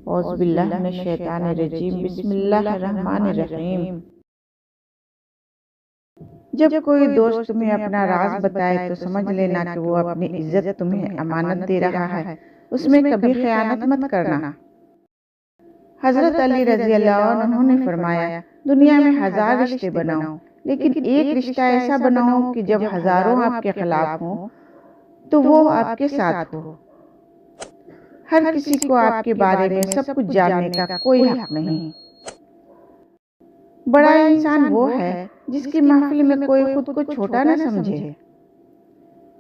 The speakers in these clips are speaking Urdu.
اعوذ باللہ من الشیطان الرجیم، بسم اللہ الرحمن الرحیم۔ جب کوئی دوست تمہیں اپنا راز بتائے تو سمجھ لینا کہ وہ اپنی عزت تمہیں امانت دے رہا ہے، اس میں کبھی خیانت مت کرنا۔ حضرت علی رضی اللہ عنہ نے فرمایا، دنیا میں 1000 رشتے بناؤ لیکن ایک رشتہ ایسا بناؤ کہ جب ہزاروں آپ کے خلاف ہوں تو وہ آپ کے ساتھ ہو۔ ہر کسی کو آپ کے بارے میں سب کچھ جاننے کا کوئی حق نہیں۔ بڑا انسان وہ ہے جس کی محفل میں کوئی خود کو چھوٹا نہ سمجھے۔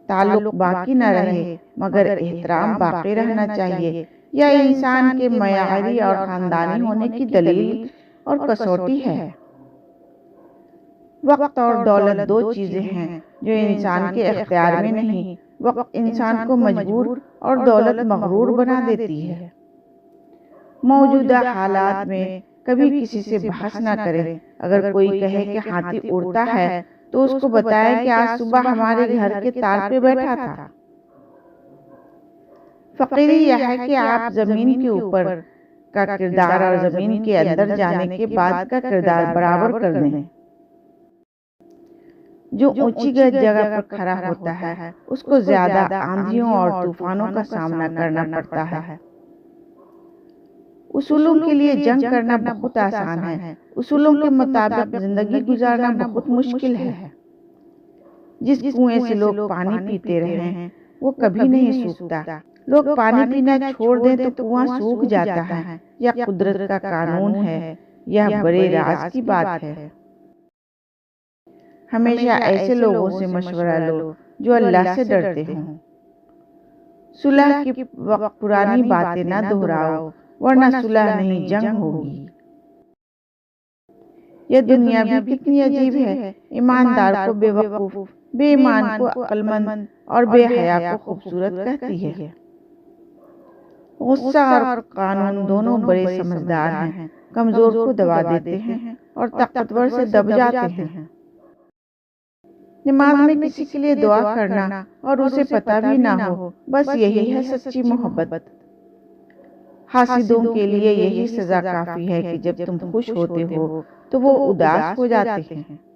تعلق باقی نہ رہے مگر احترام باقی رہنا چاہیے، یہ انسان کے معیاری اور خاندانی ہونے کی دلیل اور کسوٹی ہے۔ وقت اور دولت دو چیزیں ہیں جو انسان کے اختیار میں نہیں۔ وقت انسان کو مجبور اور دولت مغرور بنا دیتی ہے۔ موجودہ حالات میں کبھی کسی سے بحث نہ کریں۔ اگر کوئی کہے کہ ہاتھی اڑتا ہے تو اس کو بتائیں کہ آج صبح ہمارے گھر کے تار پہ بیٹھا تھا۔ فقیری یہ ہے کہ آپ زمین کے اوپر کا کردار اور زمین کے اندر جانے کے بعد کا کردار برابر کر دیں۔ جو اونچی جگہ پر کھڑا ہوتا ہے اس کو زیادہ آندھیوں اور طوفانوں کا سامنا کرنا پڑتا ہے۔ اصولوں کے لیے جنگ کرنا بہت آسان ہے، اصولوں کے مطابق زندگی گزارنا بہت مشکل ہے۔ جس کنویں سے لوگ پانی پیتے رہے ہیں وہ کبھی نہیں سوکھتا۔ لوگ پانی پینا چھوڑ دیں تو کنواں سوکھ جاتا ہے۔ یہ قدرت کا قانون ہے، یہ بڑے راز کی بات ہے۔ ہمیشہ ایسے لوگوں سے مشورہ لو جو اللہ سے ڈرتے ہوں۔ صلح کی وقت پرانی باتیں نہ دہراؤ ورنہ صلح نہیں جنگ ہوگی۔ یہ دنیا بھی کتنی عجیب ہے، ایماندار کو بے وقوف، بے ایمان کو عقل مند اور بے حیا کو خوبصورت کہتی ہے۔ غصہ اور قانون دونوں بڑے سمجھدار ہیں، کمزور کو دبا دیتے ہیں اور طاقتور سے دب جاتے ہیں۔ نماز میں کسی کے لیے دعا کرنا اور اسے پتہ بھی نہ ہو، بس یہی ہے سچی محبت۔ حاسدوں کے لیے یہی سزا کافی ہے کہ جب تم خوش ہوتے ہو تو وہ اداس ہو جاتے ہیں۔